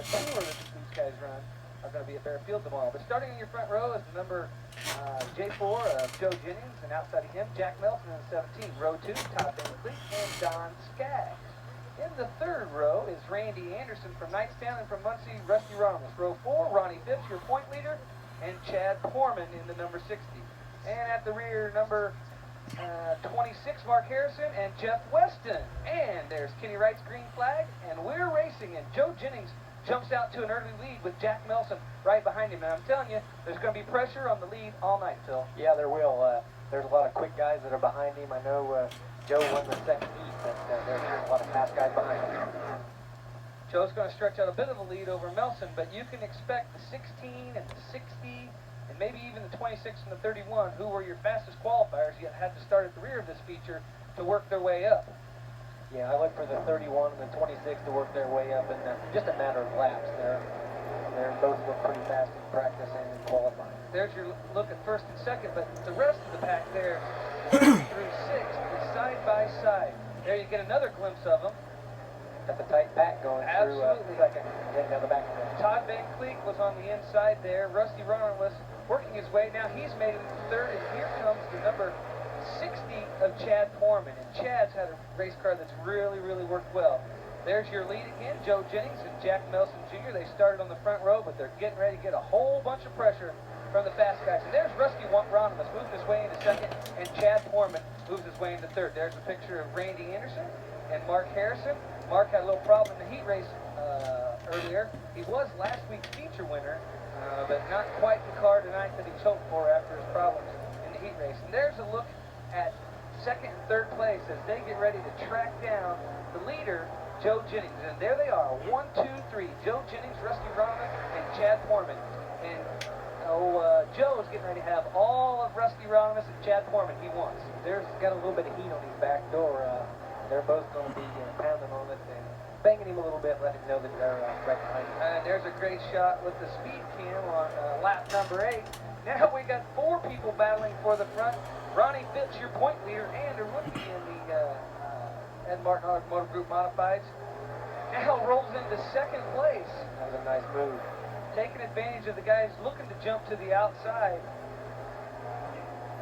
tour that these guys run are going to be at Fairfield tomorrow. But starting in your front row is the number J4 of Joe Jennings, and outside of him, Jack Melson in the 17. Row 2, Todd Binkley and Don Skaggs. In the third row is Randy Anderson from Knightstown, and from Muncie, Rusty Ramos. Row 4, Ronnie Phipps, your point leader, and Chad Porman in the number 60. And at the rear, number 26, Mark Harrison and Jeff Weston. And there's Kenny Wright's green flag, and we're racing, and Joe Jennings jumps out to an early lead with Jack Melson right behind him. And I'm telling you, there's going to be pressure on the lead all night, Phil. Yeah, there will. There's a lot of quick guys that are behind him. I know Joe won the second heat, but there's a lot of fast guys behind him. Joe's going to stretch out a bit of a lead over Melson, but you can expect the 16 and the 60 and maybe even the 26 and the 31, who were your fastest qualifiers, yet had to start at the rear of this feature to work their way up. Yeah, I look for the 31 and the 26 to work their way up in just a matter of laps. They're both look pretty fast in practice and in qualifying. There's your look at first and second, but the rest of the pack there, through sixth, is side by side. There you get another glimpse of them. Got the tight back going through second, getting down the back. Todd Van Cleek was on the inside there. Rusty Ronald was working his way. Now he's made it into third, and here comes the number 60 of Chad Porman. And Chad's had a race car that's really, really worked well. There's your lead again, Joe Jennings and Jack Melson Jr. They started on the front row, but they're getting ready to get a whole bunch of pressure from the fast guys. And there's Rusty Ronimus moving his way into second, and Chad Porman moves his way into third. There's a picture of Randy Anderson and Mark Harrison. Mark had a little problem in the heat race earlier. He was last week's feature winner, but not quite the car tonight that he's hoped for after his problems in the heat race. And there's a look at second and third place as they get ready to track down the leader, Joe Jennings. And there they are, 1, 2, 3. Joe Jennings, Rusty Ronimus, and Chad Porman. And Joe's getting ready to have all of Rusty Ronimus and Chad Porman he wants. There's got a little bit of heat on his back door. They're both going to be pounding on it and banging him a little bit, letting him know that they're right behind him. And there's a great shot with the speed cam on lap number 8. Now we got 4 people battling for the front. Ronnie Phipps, your point leader, and a rookie in the Ed Martin Motor Group Modifieds, now rolls into second place. That was a nice move. Taking advantage of the guys looking to jump to the outside.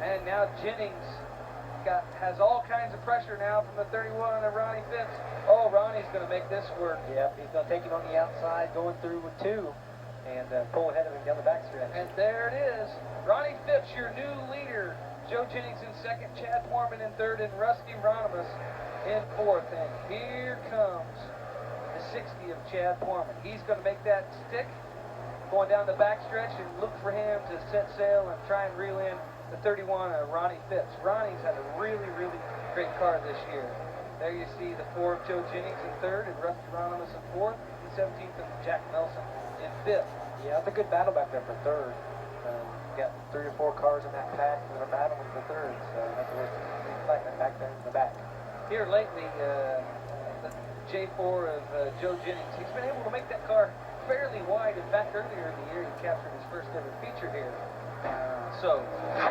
And now Jennings has all kinds of pressure now from the 31 of Ronnie Phipps. Oh, Ronnie's going to make this work. Yep, he's going to take it on the outside, going through with 2, and pull ahead of him down the backstretch. And there it is. Ronnie Phipps, your new leader. Joe Jennings in second, Chad Porman in third, and Rusty Ronimus in fourth. And here comes the 60 of Chad Porman. He's going to make that stick, going down the backstretch, and look for him to set sail and try and reel in the 31 of Ronnie Phipps. Ronnie's had a really, really great car this year. There you see the 4 of Joe Jennings in third, and Rusty Ronimus in fourth, and 17th of Jack Melson in fifth. Yeah, it's a good battle back there for third. Got 3 or 4 cars in that pack that are battling for third, so that's what it's like back there in the back. Here lately, the J4 of Joe Jennings, he's been able to make that car fairly wide. In fact, earlier in the year, he captured his first ever feature here. So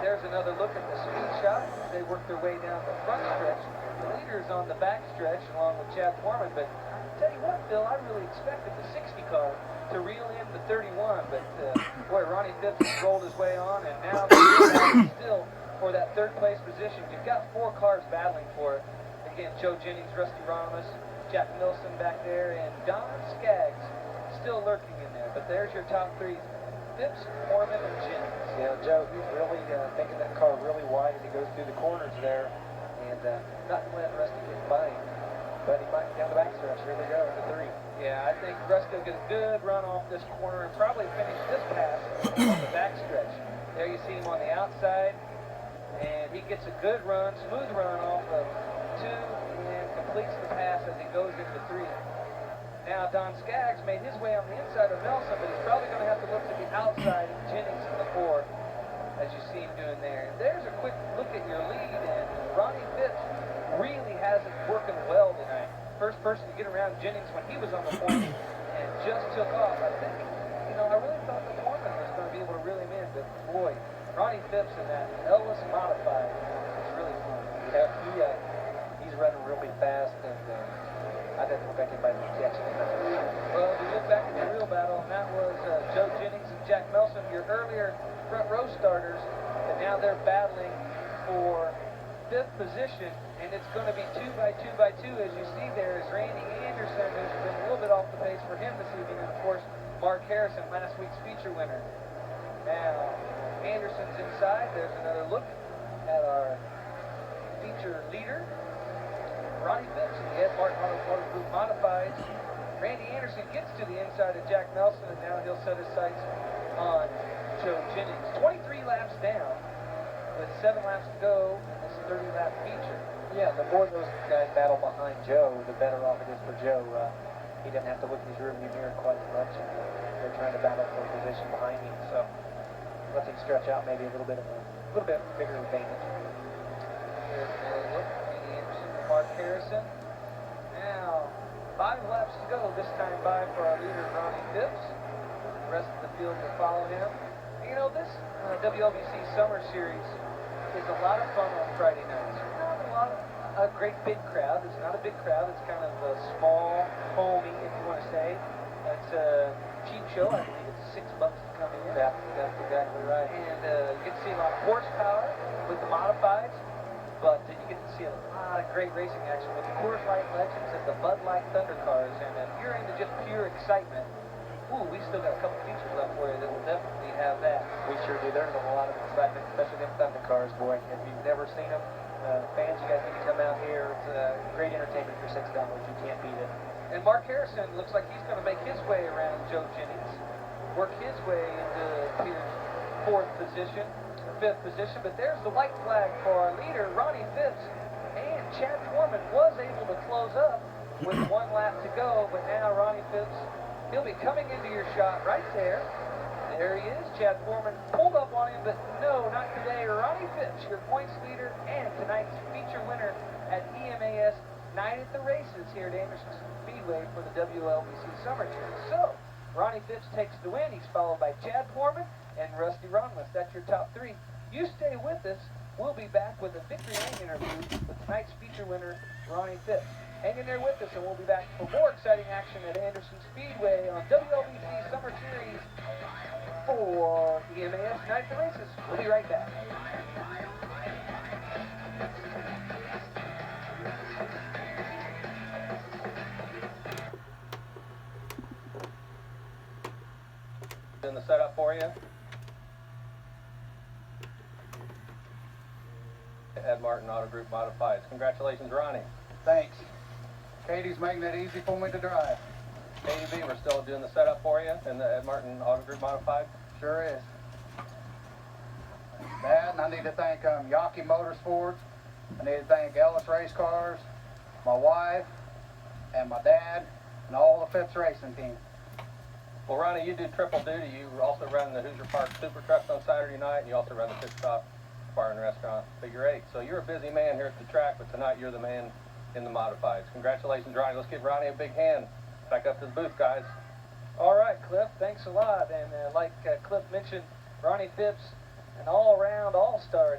there's another look at the speed shot. They work their way down the front stretch. The leader's on the back stretch along with Chad Porman, but I'll tell you what, Phil, I really expected the 60 car to reel in the 31, but boy, Ronnie Phipps has rolled his way on, and now they're still for that third place position. You've got 4 cars battling for it. Again, Joe Jennings, Rusty Ronimus, Jack Milson back there, and Don Skaggs still lurking in there. But there's your top 3. Phipps, Porman, and Jennings. Yeah, Joe, he's really making that car really wide as he goes through the corners there, and not letting Rusty get by him. But he might down the backstretch. Here they go, the 3. Yeah, I think Rusty will get a good run off this corner and probably finish this pass on the backstretch. There you see him on the outside, and he gets a good run, smooth run off of 2, and completes the pass as he goes into 3. Now, Don Skaggs made his way on the inside of Nelson, but he's probably going to have to look to the outside of Jennings in the 4, as you see him doing there. And there's a quick look at your lead, and Ronnie Phipps really has it working well tonight. First person to get around Jennings when he was on the point, and just took off. I think, I really thought the Porman was going to be able to reel him in, but boy, Ronnie Phipps in that Ellis Modified is really fun. Yeah, he's running really fast, and I didn't look like anybody was catching him. Well, if you look back at the real Jack Melson, your earlier front row starters, and now they're battling for 5th position, and it's going to be 2 by 2 by 2, as you see there, is Randy Anderson, who's been a little bit off the pace for him this evening, and of course, Mark Harrison, last week's feature winner. Now, Anderson's inside. There's another look at our feature leader, Ronnie Phipps, in the Ed Martin Auto Group Modifieds. Randy Anderson gets to the inside of Jack Melson, and now he'll set his sights on Joe Jennings. 23 laps down, with 7 laps to go in this 30-lap feature. Yeah, the more those guys battle behind Joe, the better off it is for Joe. He doesn't have to look in his rearview mirror quite as much, and they're trying to battle for position behind him. So lets him stretch out maybe a little bit bigger advantage. Here's another look. Randy Anderson and Mark Harrison. Now, 5 laps to go, this time by for our leader, Ronnie Phipps. The rest of the field will follow him. And you know, this WLBC Summer Series is a lot of fun on Friday nights. Not a great big crowd. It's not a big crowd. It's kind of a small, homey, if you want to say. It's a cheap show. I believe it's $6 to come in. Yeah, that's exactly right. And you get to see a lot of horsepower with the modifieds, but you get to see a lot of great racing action with the Coors Light Legends and the Bud Light Thunder cars. And if you're into just pure excitement, ooh, we still got a couple features left for you that will definitely have that. We sure do. There's a lot of excitement, especially them Thunder cars, boy. If you've never seen them, fans, you guys need to come out here. It's great entertainment for $6. You can't beat it. And Mark Harrison looks like he's going to make his way around Joe Jennings, work his way into his 4th position, or 5th position. But there's the white flag for our leader, Ronnie Phipps. And Chad Foreman was able to close up with 1 lap to go. But now Ronnie Phipps, he'll be coming into your shot right there. There he is. Chad Foreman pulled up on him, but no, not today. Ronnie Phipps, your points leader and tonight's feature winner at EMAS Night at the Races here at Anderson Speedway for the WLBC Summer Series. So, Ronnie Phipps takes the win. He's followed by Chad Foreman and Rusty Ronless. That's your top 3. You stay with us. We'll be back with a victory lane interview with tonight's feature winner, Ronnie Phipps. Hang in there with us, and we'll be back for more exciting action at Anderson Speedway on WLBC Summer Series for EMAS Night at the Races. We'll be right back. Doing the setup for you. Ed Martin Auto Group Modifieds. Congratulations, Ronnie. Thanks. Katie's making it easy for me to drive. KUB, we're still doing the setup for you in the Ed Martin Auto Group Modified. Sure is. Dad, and I need to thank Yawkey Motorsports. I need to thank Ellis Race Cars, my wife, and my dad, and all the Phipps Racing team. Well, Ronnie, you do triple duty. You also run the Hoosier Park Super Trucks on Saturday night, and you also run the Pit Stop Bar and Restaurant Figure 8. So you're a busy man here at the track, but tonight you're the man in the Modifieds. Congratulations, Ronnie. Let's give Ronnie a big hand. Back up to the booth, guys. All right, Cliff, thanks a lot. And like Cliff mentioned, Ronnie Phipps, an all-around all-star.